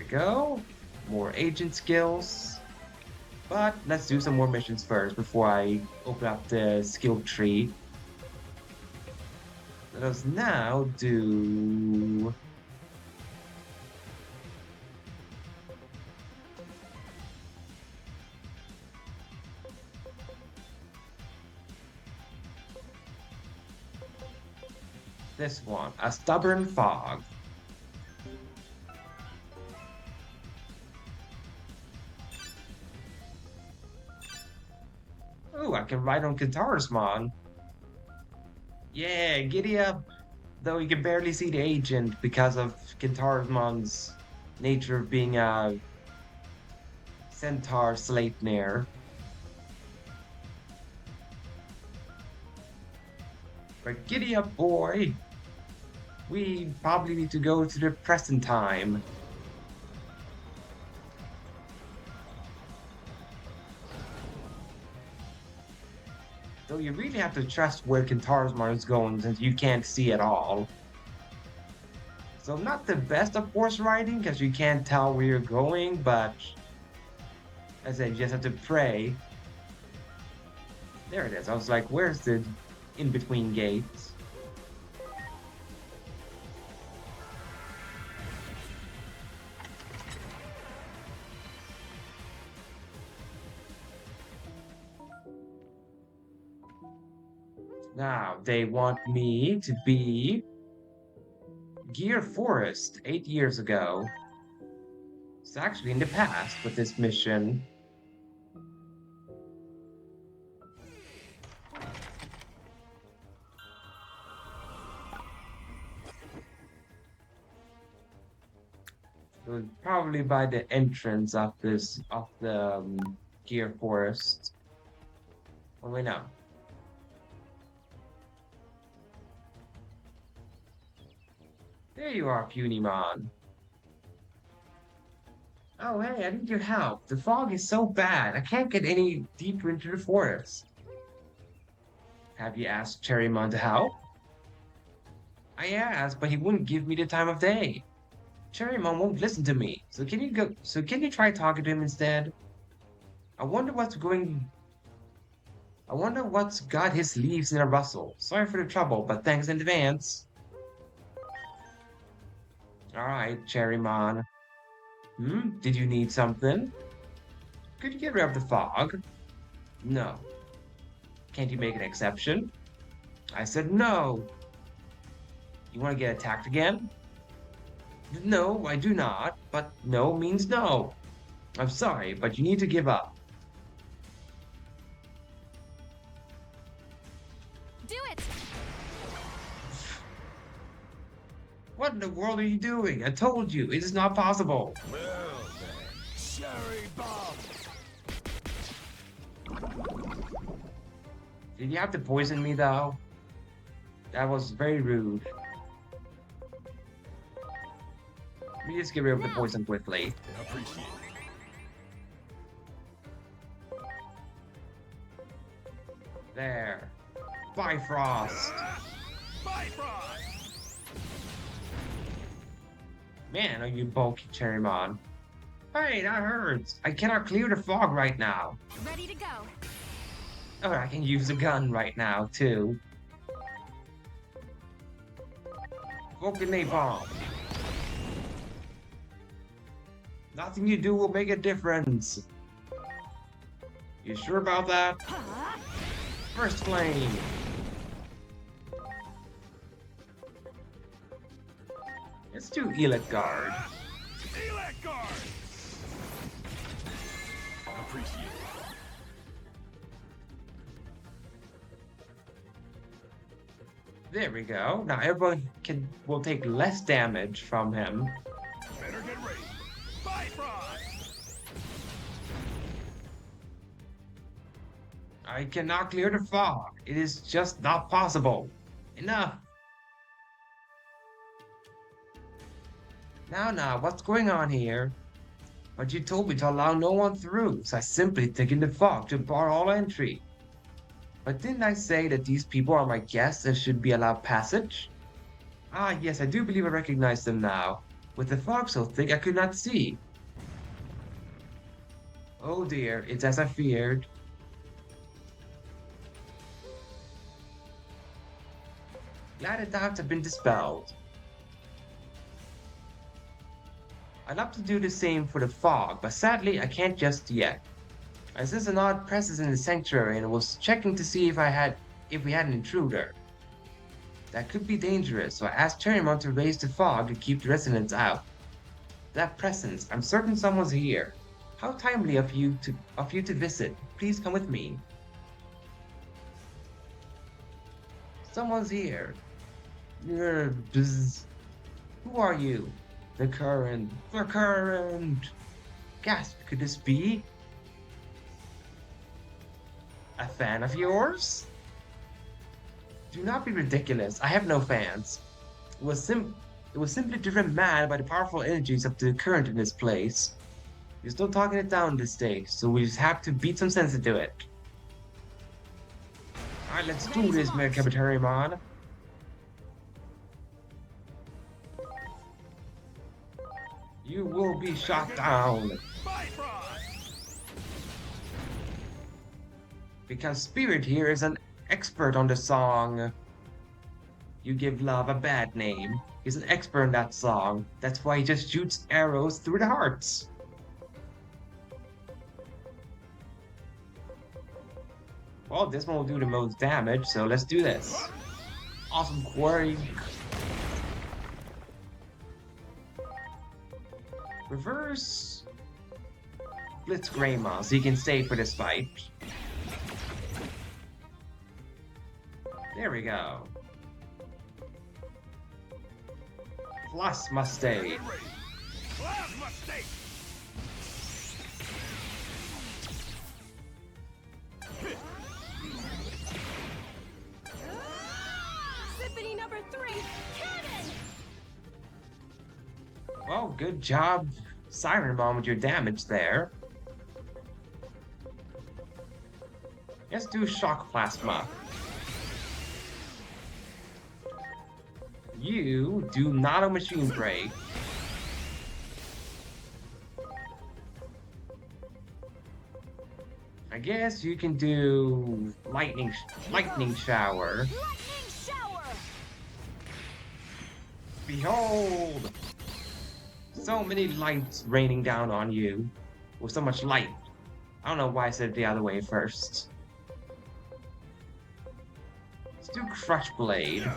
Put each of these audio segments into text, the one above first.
go. More agent skills. But let's do some more missions first before I open up the skill tree. Let us now do... this one, a stubborn fog. Ooh, I can ride on Katarismon. Yeah, giddy up. Though you can barely see the agent because of Katarismon's nature of being a centaur Sleipnir. But giddy up, boy. We probably need to go to the present time. Though you really have to trust where Kentarismon is going since you can't see at all. So not the best of horse riding because you can't tell where you're going, but as I said, you just have to pray. There it is. I was like, where's the in-between gates? Now, they want me to be Gear Forest 8 years ago. It's actually in the past with this mission. It was probably by the entrance of the Gear Forest. Oh wait, no. There you are, Punimon. Oh, hey, I need your help. The fog is so bad, I can't get any deeper into the forest. Have you asked Cherrymon to help? I asked, but he wouldn't give me the time of day. Cherrymon won't listen to me. So can you try talking to him instead? I wonder what's going I wonder what's got his leaves in a rustle. Sorry for the trouble, but thanks in advance. Alright, Cherrymon. Did you need something? Could you get rid of the fog? No. Can't you make an exception? I said no. You want to get attacked again? No, I do not, but no means no. I'm sorry, but you need to give up. Do it! What in the world are you doing? I told you, it is not possible. Well then, cherry bomb. Did you have to poison me, though? That was very rude. Let me just get rid of the poison quickly. Appreciate it. There. Bifrost. Bifrost. Man, are you bulky, Cherrymon. Hey, that hurts. I cannot clear the fog right now. Ready to go. Oh, I can use a gun right now, too. Vulcan bomb. Nothing you do will make a difference. You sure about that? First flame. Let's do Elite Guard. Elect guard. Appreciate it. There we go. Now everyone will take less damage from him. Better get ready. Bifrost. I cannot clear the fog. It is just not possible. Enough. Now, what's going on here? But you told me to allow no one through, so I simply taken the fog to bar all entry. But didn't I say that these people are my guests and should be allowed passage? Ah, yes, I do believe I recognize them now. With the fog so thick I could not see. Oh dear, it's as I feared. Glad the doubts have been dispelled. I'd love to do the same for the fog, but sadly I can't just yet. I sensed an odd presence in the sanctuary and was checking to see if we had an intruder. That could be dangerous, so I asked Cherrymon to raise the fog to keep the residents out. That presence, I'm certain someone's here. How timely of you to visit. Please come with me. Someone's here. Bzz. Who are you? The current. The current. Gasp, could this be? A fan of yours? Do not be ridiculous. I have no fans. It was simply driven mad by the powerful energies of the current in this place. We're still talking it down this stage, so we just have to beat some sense into it. Alright, let's do this, Mercabitarimon. You will be shot down. Because Spirit here is an expert on the song You Give Love a Bad Name. He's an expert in that song. That's why he just shoots arrows through the hearts. Well, this one will do the most damage, so let's do this. Awesome Quake. Reverse Blitz Greymon so he can stay for this fight. There we go. Plus must stay. Sippity number 3, cannon! Well, good job, Siren Mom, with your damage there. Let's do Shock Plasma. You do not a machine break. I guess you can do lightning shower. Lightning shower! Behold! So many lights raining down on you. With so much light. I don't know why I said it the other way first. Let's do Crush Blade.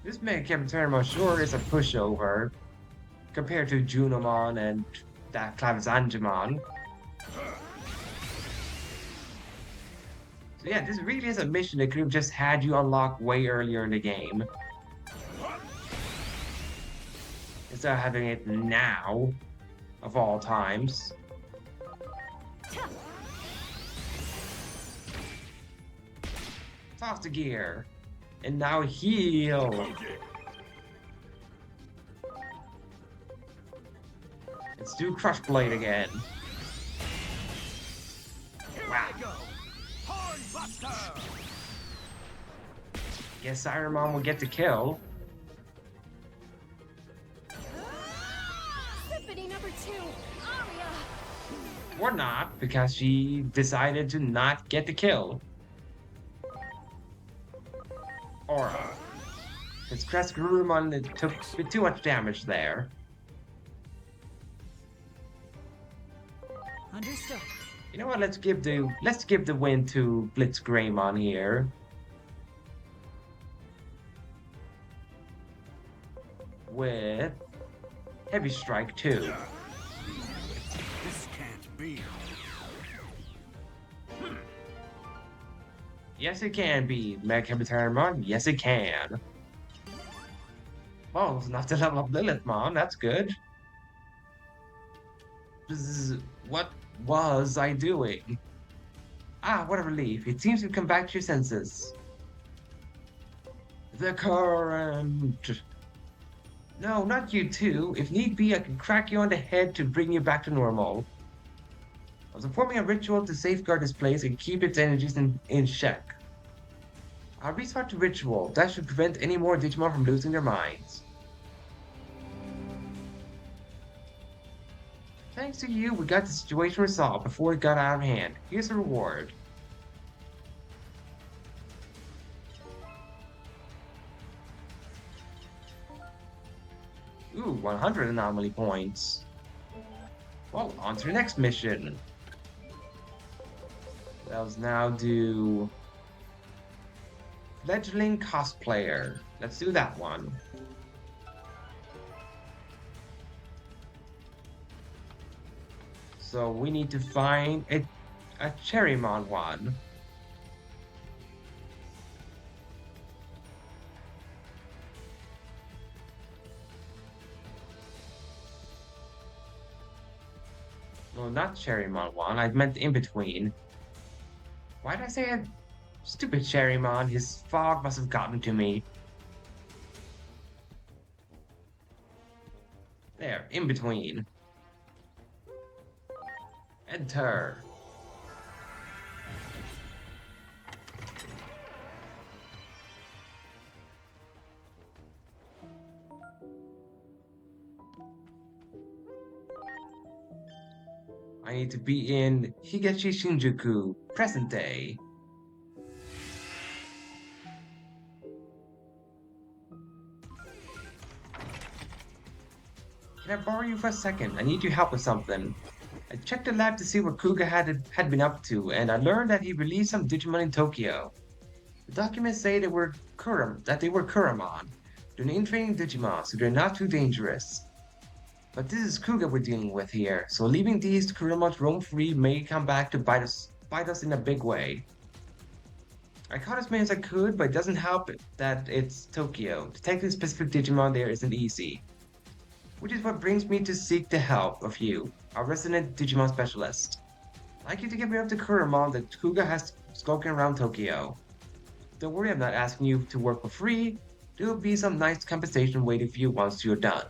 This Mega Captain sure is a pushover compared to Junimon and that Clavizangemon. So yeah, this really is a mission that could have just had you unlock way earlier in the game. Instead of having it now, of all times. Toss the gear. And now heal. Let's do Crush Blade again. Wow. Guess Siren Mom will get the kill. Sippity number 2, Aria! Or not, because she decided to not get the kill. Aura. It's Kuramon that took a bit too much damage there. Understood. You know what? Let's give the win to Blitz Greymon here. With Heavy Strike 2. This can't be. Yes, it can be, Mercabitarimon. Yes, it can. Well, it's enough to level up Lilithmon. That's good. What was I doing? Ah, what a relief. It seems you've come back to your senses. The current. No, not you too. If need be, I can crack you on the head to bring you back to normal. I was performing a ritual to safeguard this place and keep its energies in check. I'll restart the ritual. That should prevent any more Digimon from losing their minds. Thanks to you, we got the situation resolved before it got out of hand. Here's the reward. Ooh, 100 anomaly points. Well, on to the next mission. Let's now do fledgling cosplayer. Let's do that one. So we need to find a Cherrymon one. No, not Cherrymon one. I meant in between. Why did I say a stupid Cherrymon? His fog must have gotten to me. There, in between. Enter. I need to be in Higashi Shinjuku, present day. Can I borrow you for a second? I need your help with something. I checked the lab to see what Kuga had been up to, and I learned that he released some Digimon in Tokyo. The documents say they were Kuramon. They're in-training Digimon, so they're not too dangerous. But this is Kuga we're dealing with here, so leaving these Kuramon to roam free may come back to bite us in a big way. I caught as many as I could, but it doesn't help that it's Tokyo. Detecting specific Digimon there isn't easy. Which is what brings me to seek the help of you, our resident Digimon specialist. I'd like you to get me up to Kuramon that Kuga has skulking around Tokyo. Don't worry, I'm not asking you to work for free. There will be some nice compensation waiting for you once you're done.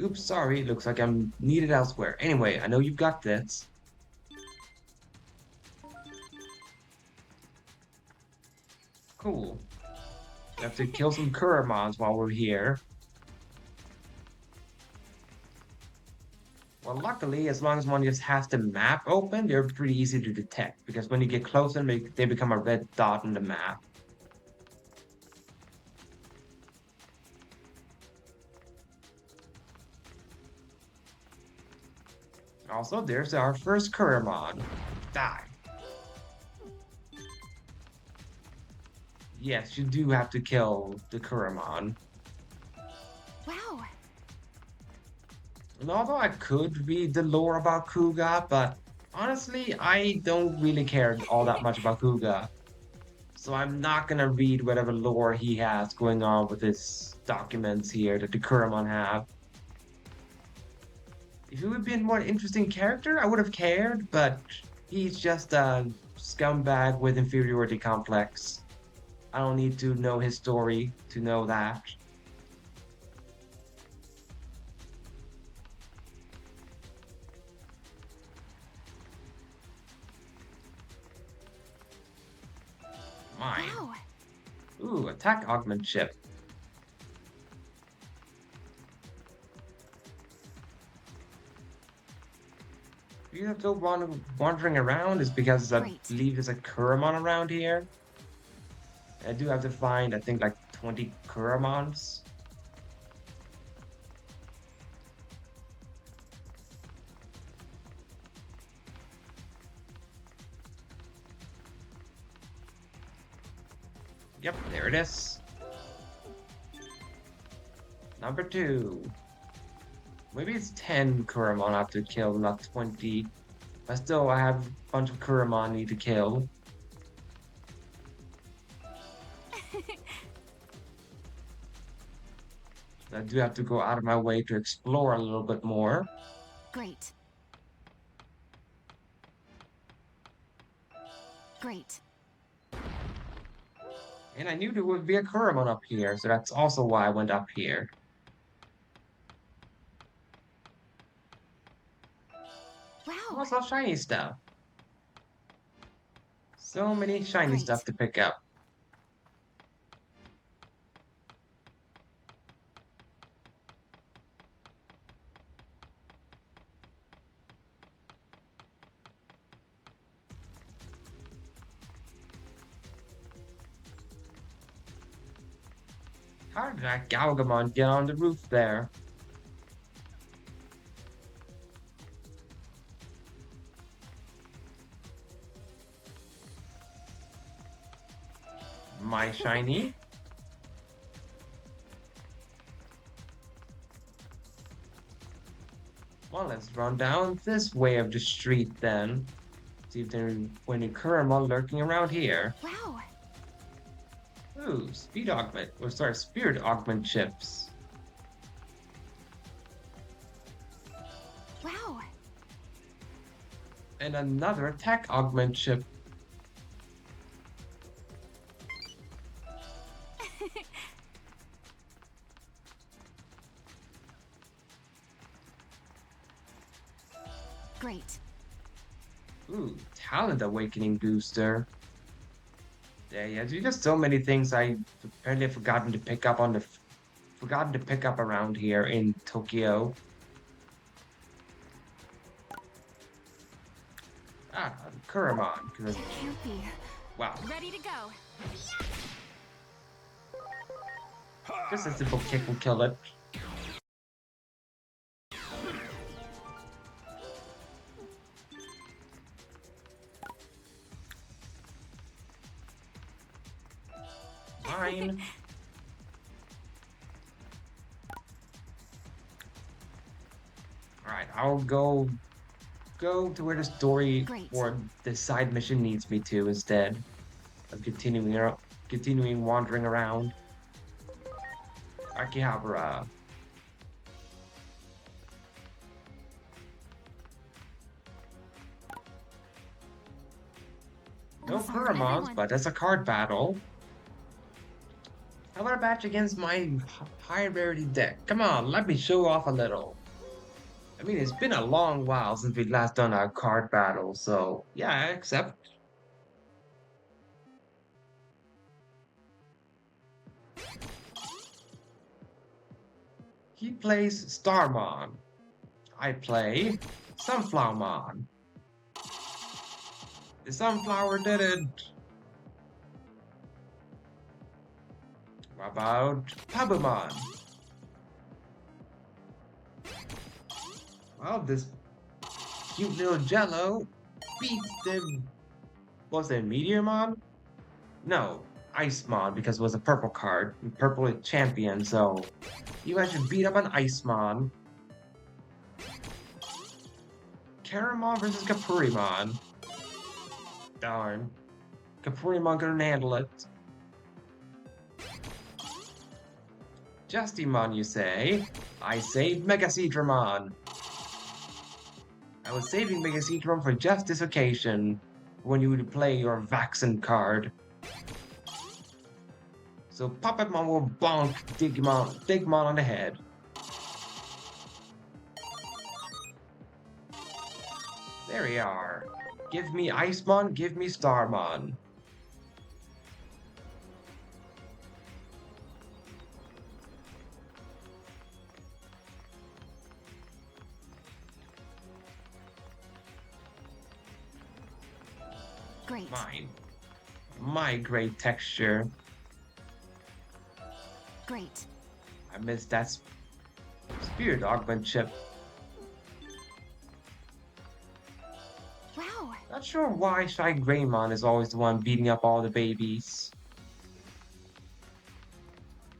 Oops, sorry, looks like I'm needed elsewhere. Anyway, I know you've got this. Cool. We have to kill some Kuramons while we're here. Well, luckily, as long as one just has the map open, they're pretty easy to detect, because when you get closer, they become a red dot on the map. Also, there's our first Kuramon. Die. Yes, you do have to kill the Kuramon. Wow. And although I could read the lore about Kuga, but honestly, I don't really care all that much about Kuga. So I'm not gonna read whatever lore he has going on with his documents here that the Kuramon have. If he would be a more interesting character, I would have cared, but he's just a scumbag with inferiority complex. I don't need to know his story to know that. Mine. Wow. Ooh, attack augment chip. You have to wandering around is because I Great. believe there's a Kuramon around here. I do have to find, I think, like 20 Kuramons. Yep, there it is. Number 2. Maybe it's 10 Kuramon I have to kill, not 20. But still, I have a bunch of Kuramon I need to kill. I do have to go out of my way to explore a little bit more. Great. Great. And I knew there would be a Kuramon up here, so that's also why I went up here. Wow. Also shiny stuff. So many shiny Great. stuff to pick up. How did that Galgamon get on the roof there? My shiny? Well, let's run down this way of the street then. See if there's any Kuramon lurking around here. Wow. Ooh, speed augment, or sorry, spirit augment chips. Wow. And another attack augment chip. Great. Ooh, talent awakening booster. Yeah, there's just so many things I apparently have forgotten to pick up around here in Tokyo. Ah, Kuramon. Can't be. Wow, Ready to go. just a simple kick will kill it. Mine. Alright, I'll go to where the story Great. or the side mission needs me to instead of continuing wandering around. Akihabara. No I'm sorry, Kuramons, everyone. but that's a card battle. How about a match against my high rarity deck? Come on, let me show off a little. I mean, it's been a long while since we last done our card battle, so yeah, I accept. He plays Starmon. I play Sunflowermon. The Sunflower did it. What about Pabumon? Well, this cute little Jello beats the... Was it Meteormon? No, Icemon, because it was a purple card. Purple is champion, so you guys should beat up on Icemon. Caramon versus Capurimon. Darn. Capurimon couldn't handle it. Justimon, you say? I say Megaseedramon. I was saving Megaseedramon for just this occasion, when you would play your Vaccine card. So Puppetmon will bonk Digimon on the head. There we are. Give me Icemon, give me Starmon. Great. Mine. My great texture. Great. I missed that spirit augment chip. Wow. Not sure why Shy Greymon is always the one beating up all the babies.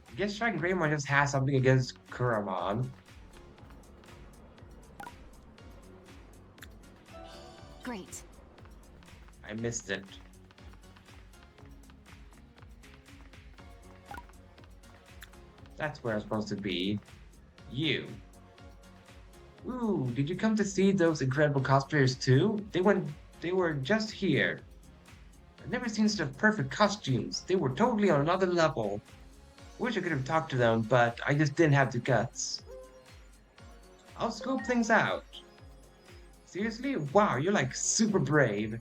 I guess Shy Greymon just has something against Kuramon. Great. I missed it. That's where I'm supposed to be. You. Ooh, did you come to see those incredible cosplayers too? They were just here. I've never seen such perfect costumes. They were totally on another level. Wish I could have talked to them, but I just didn't have the guts. I'll scope things out. Seriously? Wow, you're like super brave.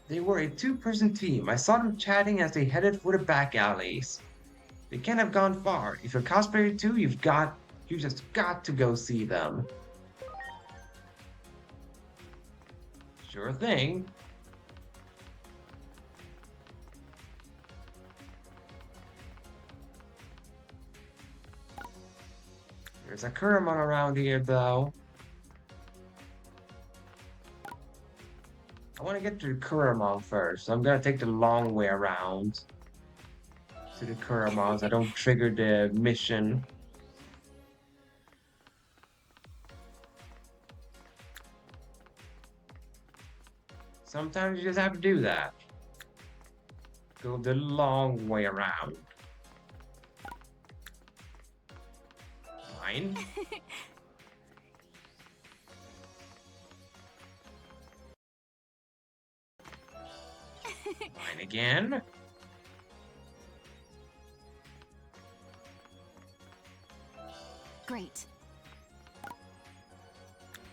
They were a two-person team. I saw them chatting as they headed for the back alleys. They can't have gone far. If you're cosplayer too, you just got to go see them. Sure thing. There's a Kuramon around here, though. I want to get to the Kuramon first, so I'm gonna take the long way around to the Kuramons. I don't trigger the mission. Sometimes you just have to do that. Go the long way around. Fine. Fine again. Great.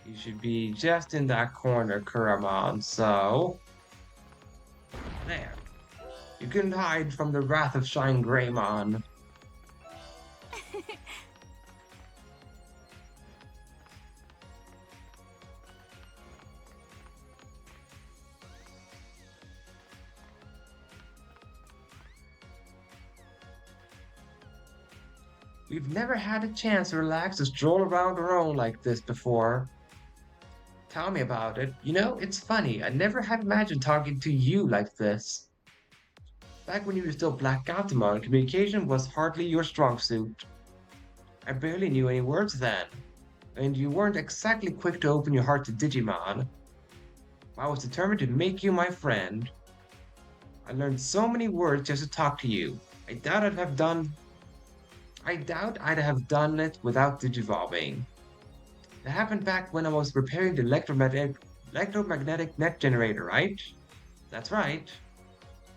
You should be just in that corner, Kuramon, so... There. You can hide from the wrath of Shine Greymon. We've never had a chance to relax or stroll around our own like this before. Tell me about it. You know, it's funny. I never had imagined talking to you like this. Back when you were still Black Gatomon, communication was hardly your strong suit. I barely knew any words then, and you weren't exactly quick to open your heart to Digimon. I was determined to make you my friend. I learned so many words just to talk to you. I doubt I'd have done it without Digivolving. That happened back when I was repairing the electromagnetic net generator, right? That's right.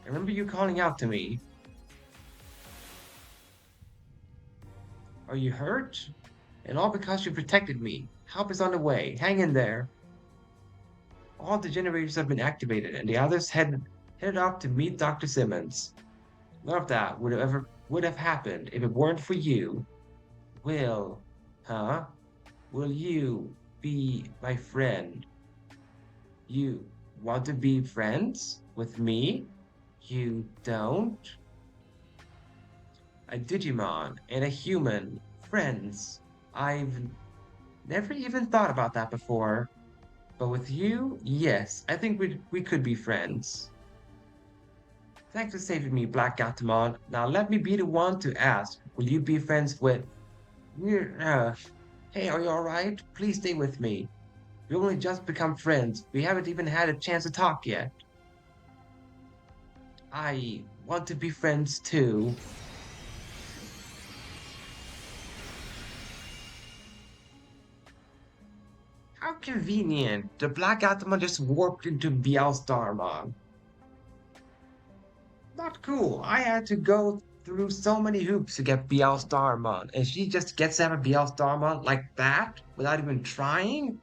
I remember you calling out to me. Are you hurt? And all because you protected me. Help is on the way. Hang in there. All the generators have been activated, and the others headed off to meet Dr. Simmons. None of that would have happened if it weren't for you. Will, huh? Will you be my friend? You want to be friends with me? You don't? A Digimon and a human, friends. I've never even thought about that before. But with you, yes, I think we could be friends. Thanks for saving me, Black Gatomon. Now let me be the one to ask. Will you be friends with... Uh, hey, are you alright? Please stay with me. We only just become friends. We haven't even had a chance to talk yet. I want to be friends too. How convenient. The Black Atomon just warped into Bielstarmon. Not cool. I had to go through so many hoops to get Bielstarmon, and she just gets out of Bielstarmon like that without even trying?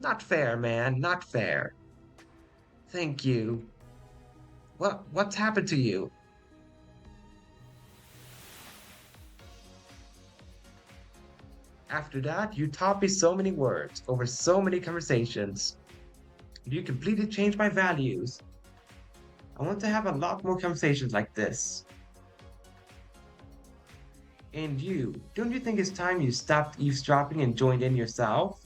Not fair, man. Not fair. Thank you. What's happened to you? After that, you taught me so many words over so many conversations. You completely changed my values. I want to have a lot more conversations like this. And you, don't you think it's time you stopped eavesdropping and joined in yourself?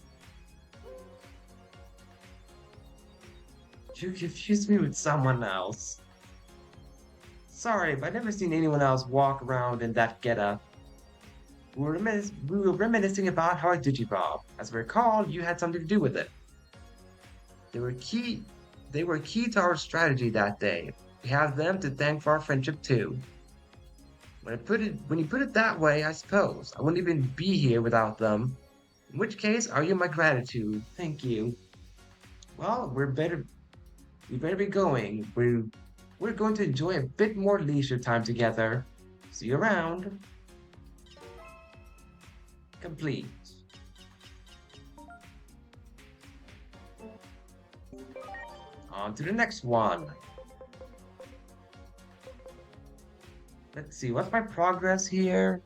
You confused me with someone else. Sorry, but I've never seen anyone else walk around in that getup. We were reminiscing about how I digivolved. As I recall, you had something to do with it. They were key. They were key to our strategy that day. We have them to thank for our friendship too. When you put it that way, I suppose I wouldn't even be here without them. In which case, I owe you my gratitude. Thank you. Well, we better be going. We're going to enjoy a bit more leisure time together. See you around. Complete. On to the next one. Let's see, what's my progress here?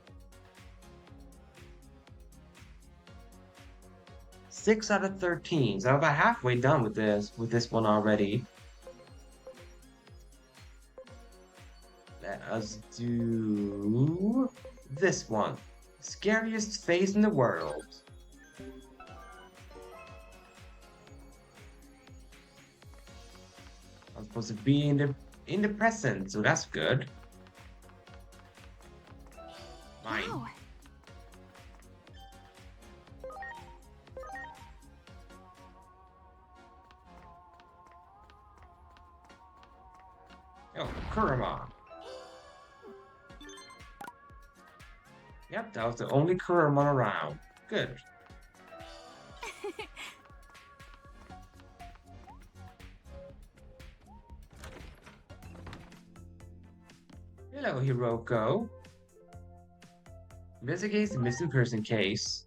6 out of 13. So I'm about halfway done with this one already. Let us do this one. Scariest face in the world. I'm supposed to be in the present, so that's good. Mine. Wow. Oh, Kuramon. Yep, that was the only Kuramon around. Good. Hello, Hiroko. Investigates the missing person case.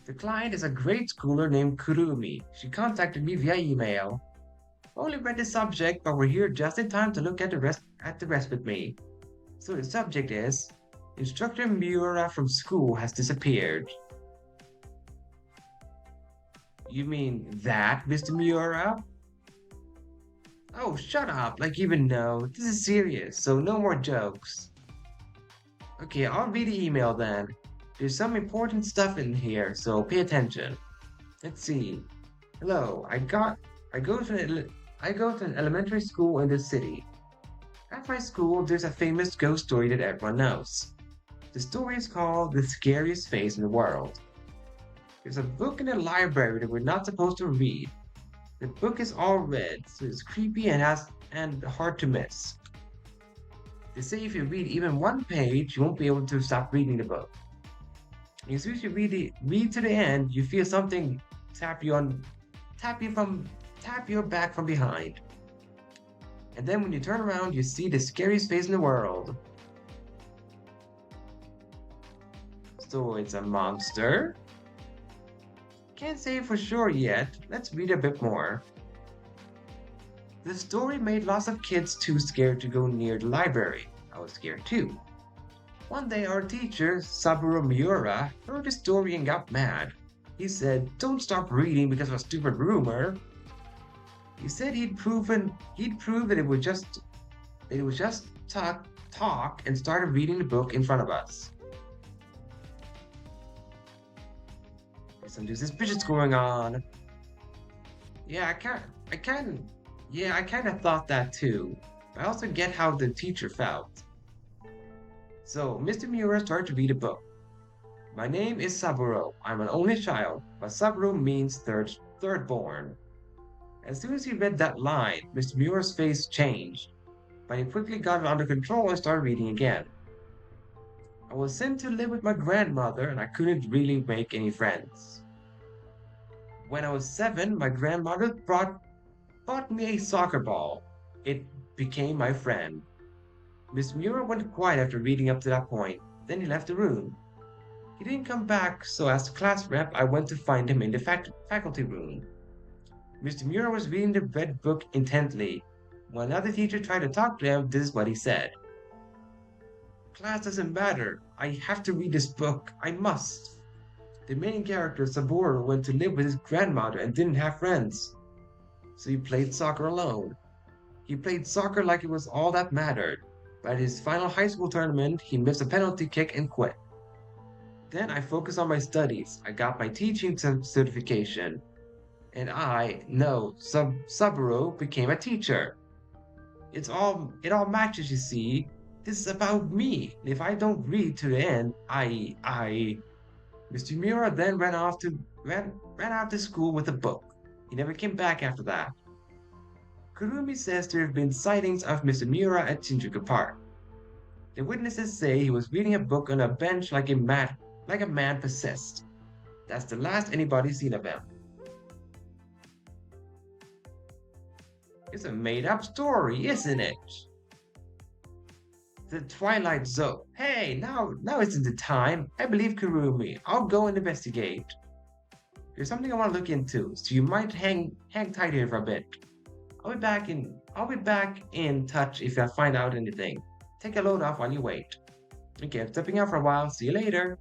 The client is a grade schooler named Kurumi. She contacted me via email. Only read the subject, but we're here just in time to look at the rest with me. So the subject is Instructor Miura from school has disappeared. You mean that, Mr. Miura? Oh, shut up. Like you even know. This is serious, so no more jokes. Okay, I'll read the email then. There's some important stuff in here, so pay attention. Let's see. Hello, I go to I go to an elementary school in the city. At my school, there's a famous ghost story that everyone knows. The story is called The Scariest Face in the World. There's a book in the library that we're not supposed to read. The book is all red, so it's creepy and hard to miss. They say if you read even one page, you won't be able to stop reading the book. As soon as you read to the end, you feel something tap you on tap you from tap your back from behind. And then when you turn around, you see the scariest face in the world. So it's a monster? Can't say for sure yet. Let's read a bit more. The story made lots of kids too scared to go near the library. I was scared too. One day our teacher, Saburo Miura, heard the story and got mad. He said, "Don't stop reading because of a stupid rumor." He said he'd prove that it was just talk and started reading the book in front of us. There's something suspicious going on. Yeah, I kind of thought that too. But I also get how the teacher felt. So, Mr. Miura started to read a book. My name is Saburo. I'm an only child, but Saburo means third born. As soon as he read that line, Mr. Miura's face changed, but he quickly got it under control and started reading again. I was sent to live with my grandmother and I couldn't really make any friends. When I was 7, my grandmother bought me a soccer ball. It became my friend. Miss Miura went quiet after reading up to that point, then he left the room. He didn't come back, so as class rep, I went to find him in the faculty room. Mr. Miura was reading the red book intently. When another teacher tried to talk to him, this is what he said. Class doesn't matter. I have to read this book. I must. The main character, Saburo, went to live with his grandmother and didn't have friends. So he played soccer alone. He played soccer like it was all that mattered. But at his final high school tournament, he missed a penalty kick and quit. Then I focused on my studies. I got my teaching certification. And Saburo became a teacher. It all matches, you see. This is about me. If I don't read to the end, Mr. Miura then ran off to school with a book. He never came back after that. Kurumi says there have been sightings of Mr. Miura at Shinjuku Park. The witnesses say he was reading a book on a bench like a man possessed. That's the last anybody's seen of him. It's a made-up story, isn't it? The Twilight Zone. Hey, now isn't the time. I believe Kurumi. I'll go and investigate. There's something I want to look into, so you might hang tight here for a bit. I'll be back in touch if I find out anything. Take a load off while you wait. Okay, I'm stepping out for a while. See you later.